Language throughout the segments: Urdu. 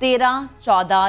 13, 14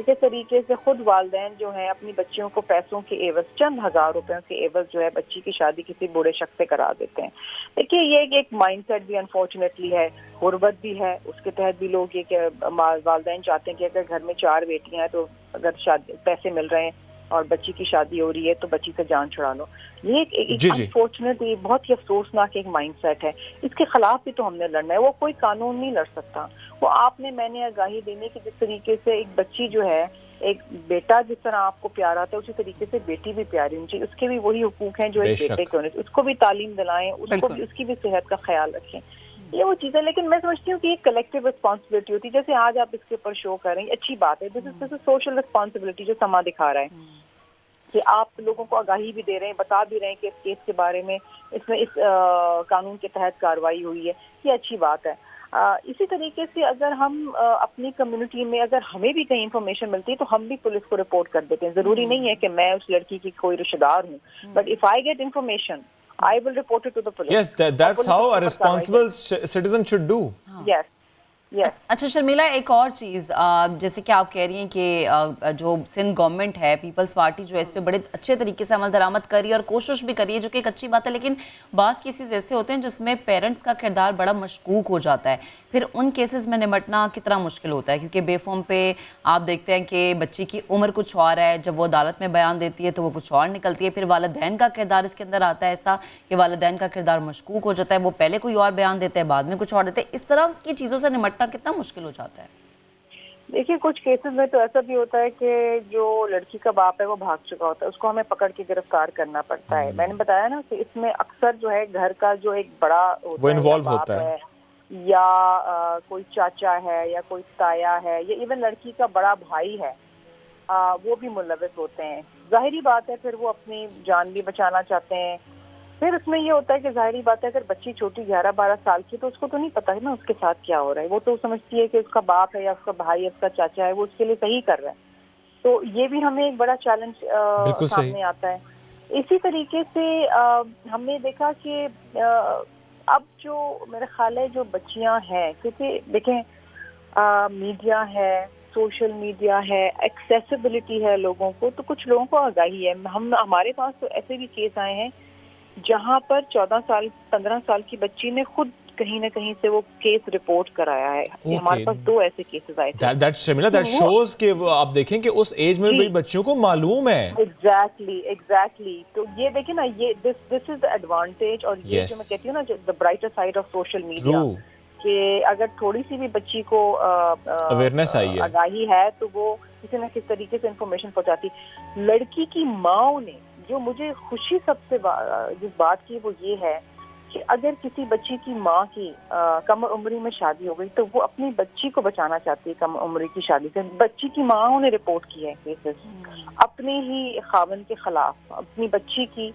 کہ کس طریقے سے خود والدین جو ہیں اپنی بچیوں کو پیسوں کے عوض، چند ہزار روپے کے عوض جو ہے بچی کی شادی کسی بوڑھے شخص سے کرا دیتے ہیں. دیکھیے یہ ایک مائنڈ سیٹ بھی انفارچونیٹلی ہے، غربت بھی ہے، اس کے تحت بھی لوگ یہ کہ والدین چاہتے ہیں کہ اگر گھر میں 4 بیٹیاں ہیں تو اگر پیسے مل رہے ہیں اور بچی کی شادی ہو رہی ہے تو بچی سے جان چھڑا لو. یہ ایک انفارچونیٹ، بہت ہی افسوسناک ایک مائنڈ سیٹ ہے. اس کے خلاف بھی تو ہم نے لڑنا ہے. وہ کوئی قانون نہیں لڑ سکتا. وہ آپ نے میں نے آگاہی دینی کہ جس طریقے سے ایک بچی جو ہے، ایک بیٹا جس طرح آپ کو پیارا تھا اسی طریقے سے بیٹی بھی پیاری ہونی چاہیے. اس کے بھی وہی حقوق ہیں جو ایک بیٹے کے ہونے چاہیے. اس کو بھی تعلیم دلائیں، اس کو بھی اس کی بھی صحت کا خیال رکھیں. یہ وہ چیزیں، لیکن میں سمجھتی ہوں کہ یہ کلیکٹیو رسپانسبلٹی ہوتی ہے. جیسے آج آپ اس کے اوپر شو کر رہے ہیں، اچھی بات ہے. دس از سوشل رسپانسبلٹی جو سما دکھا رہا ہے کہ آپ لوگوں کو آگاہی بھی دے رہے ہیں، بتا بھی رہے ہیں کہ اس کیس کے بارے میں اس قانون کے تحت کارروائی ہوئی ہے. یہ اچھی بات ہے. اسی طریقے سے اگر ہم اپنی کمیونٹی میں اگر ہمیں بھی کہیں انفارمیشن ملتی ہے تو ہم بھی پولیس کو رپورٹ کر دیتے ہیں. ضروری نہیں ہے کہ میں اس لڑکی کی کوئی رشتہ دار ہوں، but if I get information I will report it to the police. Yes, that's how a responsible citizen should do. Yes. اچھا شرمیلا، ایک اور چیز، جیسے کہ آپ کہہ رہی ہیں کہ جو سندھ گورنمنٹ ہے، پیپلز پارٹی جو ہے اس پہ بڑے اچھے طریقے سے عمل درآمد کر رہی ہے اور کوشش بھی کر رہی ہے، جو کہ ایک اچھی بات ہے. لیکن بعض کیسز ایسے ہوتے ہیں جس میں پیرنٹس کا کردار بڑا مشکوک ہو جاتا ہے. پھر ان کیسز میں نمٹنا کتنا مشکل ہوتا ہے، کیونکہ بے فارم پہ آپ دیکھتے ہیں کہ بچی کی عمر کچھ اور ہے، جب وہ عدالت میں بیان دیتی ہے تو وہ کچھ اور نکلتی ہے. پھر والدین کا کردار اس کے اندر آتا ہے ایسا کہ والدین کا کردار مشکوک ہو جاتا ہے، وہ پہلے کوئی اور بیان دیتے ہیں، بعد میں کچھ اور دیتے ہیں. اس طرح کی چیزوں سے نمٹنا کتنا مشکل ہو جاتا ہے؟ دیکھیے کچھ کیسز میں تو ایسا بھی ہوتا ہے کہ جو لڑکی کا باپ ہے وہ بھاگ چکا ہوتا ہے، اس کو ہمیں پکڑ کے گرفتار کرنا پڑتا ہے. میں نے بتایا نا کہ اس میں اکثر جو ہے گھر کا جو ایک بڑا ہوتا ہے یا کوئی چاچا ہے یا کوئی تایا ہے یا ایون لڑکی کا بڑا بھائی ہے، وہ بھی ملوث ہوتے ہیں. ظاہری بات ہے پھر وہ اپنی جان بھی بچانا چاہتے ہیں. پھر اس میں یہ ہوتا ہے کہ ظاہری بات ہے اگر بچی چھوٹی 11-12 سال کی تو اس کو تو نہیں پتا ہے نا اس کے ساتھ کیا ہو رہا ہے. وہ تو سمجھتی ہے کہ اس کا باپ ہے یا اس کا بھائی ہے، اس کا چاچا ہے، وہ اس کے لیے صحیح کر رہا ہے. تو یہ بھی ہمیں ایک بڑا چیلنج سامنے آتا ہے. اسی طریقے سے ہم نے دیکھا کہ اب جو میرے خیال ہے جو بچیاں ہیں، کیونکہ دیکھیں میڈیا ہے، سوشل میڈیا ہے، ایکسیسیبلٹی ہے لوگوں کو، تو کچھ لوگوں کو آگاہی ہے. ہمارے پاس تو ایسے بھی کیس آئے ہیں جہاں پر 14 سال 15 سال کی بچی نے خود کہیں نہ کہیں سے وہ کیس رپورٹ کرایا ہے. ہمارے پاس 2 ایسے کیسز آئے تھے. That shows کہ آپ دیکھیں کہ اس ایج میں بھی بچوں کو معلوم ہے. ایگزیکٹلی. تو یہ دیکھیں نا، یہ دس از دا ایڈوانٹیج. اور یہ جو میں کہتی ہوں نا، the brighter side of social media, کہ اگر تھوڑی سی بھی بچی کو اویئرنیس آئی ہے، آگاہی ہے، تو وہ کسی نہ کسی طریقے سے انفارمیشن پہنچاتی. لڑکی کی ماں نے جو مجھے خوشی سب سے جس بات کی وہ یہ ہے کہ اگر کسی بچی کی ماں کی کم عمری میں شادی ہو گئی تو وہ اپنی بچی کو بچانا چاہتی ہے کم عمری کی شادی سے. بچی کی ماں نے رپورٹ کی ہے کیسز اپنے ہی خاوند کے خلاف، اپنی بچی کی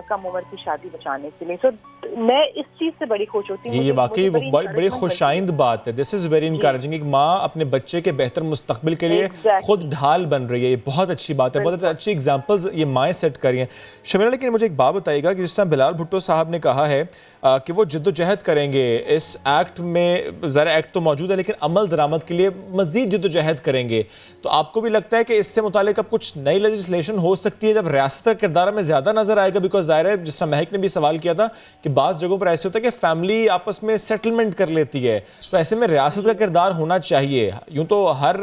کم عمر کی شادی بچانے کے لیے. میں اس چیز سے بڑی خوش ہوتی ہوں. یہ واقعی بڑی خوشائند بات ہے. دس از ویری انکریجنگ. ایک ماں اپنے بچے کے بہتر مستقبل کے لیے خود ڈھال بن رہی ہے. یہ بہت اچھی بات ہے. بہت اچھی ایگزامپلز یہ مائیں سیٹ کر رہی ہیں. شمیرہ، لیکن مجھے ایک بات بتائیے گا کہ جس طرح بلال بھٹو صاحب نے کہا ہے کہ وہ جد و جہد کریں گے اس ایکٹ میں، ذرا ایکٹ تو موجود ہے لیکن عمل درآمد کے لیے مزید جد و جہد کریں گے، تو آپ کو بھی لگتا ہے کہ اس سے متعلق اب کچھ نئی لیجسلیشن ہو سکتی ہے جب ریاست کا کردار میں زیادہ نظر آئے گا؟ بیکاز ظاہر ہے جس طرح مہک نے بھی سوال کیا تھا کہ بعض جگہوں پر ایسے ہوتا ہے کہ فیملی آپس میں سیٹلمنٹ کر لیتی ہے، تو ایسے میں ریاست کا کردار ہونا چاہیے. یوں تو ہر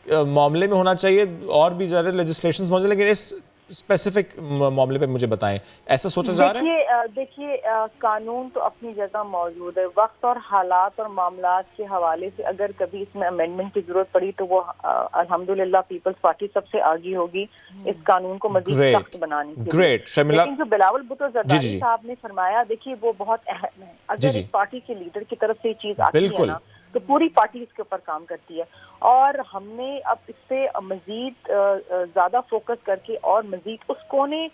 معاملے میں ہونا چاہیے اور بھی ذرا لیجسلیشنز موجود ہیں، لیکن اس اسپیسیفک معاملے پہ مجھے بتائیں، ایسا سوچا جا رہا ہے؟ دیکھیے قانون تو اپنی جگہ موجود ہے. وقت اور حالات اور معاملات کے حوالے سے اگر کبھی اس میں امینڈمنٹ کی ضرورت پڑی تو وہ الحمدللہ پیپلز پارٹی سب سے آگی ہوگی اس قانون کو مزید سخت بنانے کے لیے. لیکن جو بلاول بھٹو زرداری صاحب نے فرمایا، دیکھیے وہ بہت اہم ہے. اگر ایک پارٹی کے لیڈر کی طرف سے یہ چیز آتی ہے نا تو پوری پارٹی اس کے اوپر کام کرتی ہے. اور ہم نے اب اس پہ مزید زیادہ فوکس کر کے اور مزید اس کونے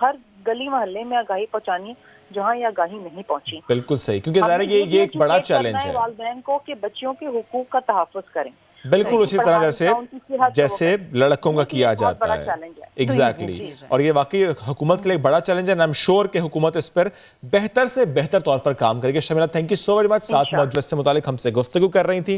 ہر گلی محلے میں آگاہی پہنچانی ہے جہاں یہ آگاہی نہیں پہنچی. بالکل صحیح، کیونکہ ظاہر ہے یہ ایک بڑا چیلنج ہے والدین کو کہ بچیوں کے حقوق کا تحفظ کریں. بالکل اسی طرح جیسے لڑکوں کا کیا جاتا ہے. ایگزیکٹلی. اور یہ واقعی حکومت کے لیے بڑا چیلنج ہے. I'm sure کہ حکومت اس پر بہتر سے بہتر طور پر کام کرے گی. Shamila, thank you so very much. ساتھ موجود سے متعلق ہم سے گفتگو کر رہی تھی.